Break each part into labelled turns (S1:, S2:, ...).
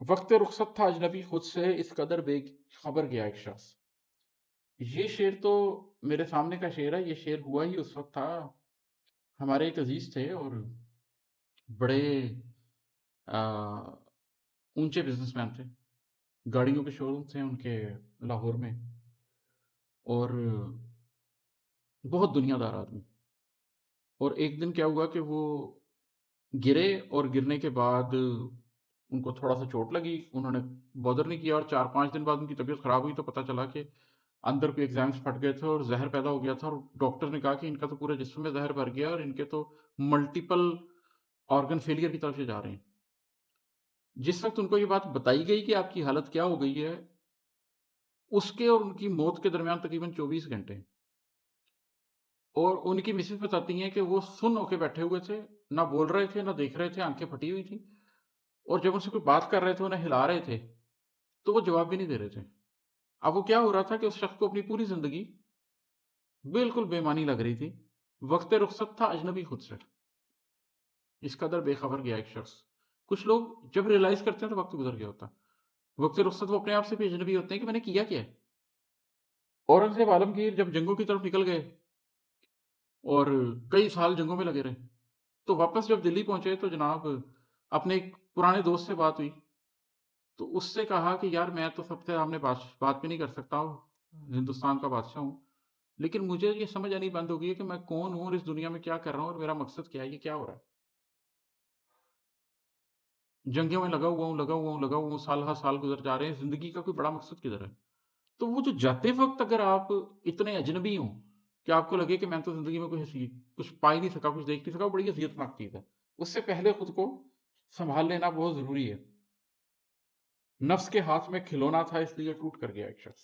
S1: وقت رخصت تھا اجنبی خود سے اس قدر بے خبر گیا ایک شخص. یہ شعر تو میرے سامنے کا شعر ہے. یہ شعر ہوا ہی اس وقت تھا. ہمارے ایک عزیز تھے اور بڑے آ، اونچے بزنس مین تھے. گاڑیوں کے شو روم تھے ان کے لاہور میں. اور بہت دنیا دار آدمی. اور ایک دن کیا ہوا کہ وہ گرے اور گرنے کے بعد ان کو تھوڑا سا چوٹ لگی. انہوں نے بادر نہیں کیا اور 4-5 دن بعد ان کی طبیعت خراب ہوئی تو پتہ چلا کہ اندر کوئی ایگزامس پھٹ گئے تھے اور زہر پیدا ہو گیا تھا. اور ڈاکٹر نے کہا کہ ان کا تو پورے جسم میں زہر بھر گیا اور ان کے تو ملٹیپل آرگن فیلئر کی طرف سے جا رہے ہیں. جس وقت ان کو یہ بات بتائی گئی کہ آپ کی حالت کیا ہو گئی ہے، اس کے اور ان کی موت کے درمیان تقریباً 24 گھنٹے. اور ان کی مسز بتاتی ہیں کہ وہ سن ہو کے بیٹھے ہوئے تھے، نہ بول رہے تھے نہ دیکھ رہے تھے، آنکھیں پھٹی ہوئی تھیں. اور جب ان سے کوئی بات کر رہے تھے انہیں ہلا رہے تھے تو وہ جواب بھی نہیں دے رہے تھے. اب وہ کیا ہو رہا تھا کہ اس شخص کو اپنی پوری زندگی بالکل بے معنی لگ رہی تھی. وقت رخصت تھا اجنبی خود سے. اس قدر بے خبر گیا ایک شخص. کچھ لوگ جب ریئلائز کرتے ہیں تو وقت گزر گیا ہوتا. وقت رخصت وہ اپنے آپ سے بھی اجنبی ہوتے ہیں کہ میں نے کیا کیا ہے. اورنگزیب عالمگیر جب جنگوں کی طرف نکل گئے اور کئی سال جنگوں میں لگے رہے تو واپس جب دلی پہنچے تو جناب اپنے ایک پرانے دوست سے بات ہوئی تو اس سے کہا کہ یار میں تو سب سے سامنے بات بھی نہیں کر سکتا ہوں، ہندوستان کا بادشاہ ہوں، لیکن مجھے یہ سمجھ آنی بند ہو گئی ہے کہ میں کون ہوں اور اس دنیا میں کیا کر رہا ہوں اور میرا مقصد کیا ہے، یہ کیا ہو رہا ہے. جنگوں میں لگا ہوا ہوں لگا ہوا ہوں لگا ہوا ہوں، سال ہر سال گزر جا رہے ہیں، زندگی کا کوئی بڑا مقصد کدھر ہے. تو وہ جو جاتے وقت اگر آپ اتنے اجنبی ہوں کہ آپ کو لگے کہ میں تو زندگی میں کچھ پا ہی نہیں سکا، کچھ دیکھ نہیں سکا، وہ بڑی اذیتناک چیز ہے. اس سے پہلے خود کو سنبھال لینا بہت ضروری ہے. نفس کے ہاتھ میں کھلونا تھا اس لیے ٹوٹ کر گیا ایک شخص.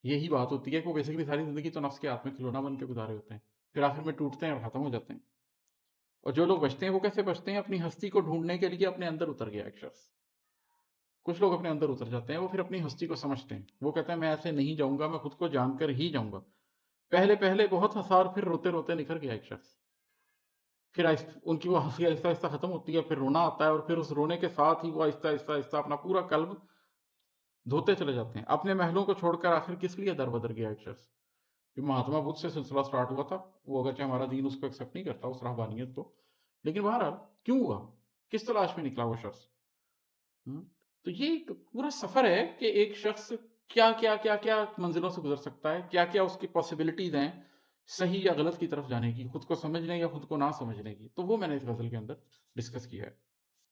S1: یہی بات ہوتی ہے کہ وہ بیسیکلی ساری زندگی تو نفس کے ہاتھ میں کھلونا بن کے گزارے ہوتے ہیں، پھر آخر میں ٹوٹتے ہیں اور ختم ہو جاتے ہیں. اور جو لوگ بچتے ہیں وہ کیسے بچتے ہیں؟ اپنی ہستی کو ڈھونڈنے کے لیے اپنے اندر اتر گیا ایک شخص. کچھ لوگ اپنے اندر اتر جاتے ہیں، وہ پھر اپنی ہستی کو سمجھتے ہیں، وہ کہتے ہیں میں ایسے نہیں جاؤں گا، میں خود کو جان کر ہی جاؤں گا. پہلے پہلے بہت ہنسا اور پھر روتے روتے نکھر گیا ایک شخص. پھر ان کی وہ ہنسی آہستہ آہستہ ختم ہوتی ہے، پھر رونا آتا ہے اور پھر اس رونے کے ساتھ ہی وہ آہستہ آہستہ آہستہ اپنا پورا قلب دھوتے چلے جاتے ہیں. اپنے محلوں کو چھوڑ کر آخر کس لیے در بدر گیا ایک شخص. کہ مہاتما بدھ سے سلسلہ سٹارٹ ہوا تھا، وہ اگرچہ ہمارا دین اس کو ایکسیپٹ نہیں کرتا اس رہبانیت کو، لیکن بہرحال کیوں ہوا، کس تلاش میں نکلا وہ شخص. ہوں، تو یہ ایک پورا سفر ہے کہ ایک شخص کیا کیا کیا کیا منزلوں سے گزر سکتا ہے، کیا کیا اس کی پاسبلٹیز ہیں صحیح یا غلط کی طرف جانے کی، خود کو سمجھنے یا خود کو نہ سمجھنے کی. تو وہ میں نے اس غزل کے اندر ڈسکس کیا ہے.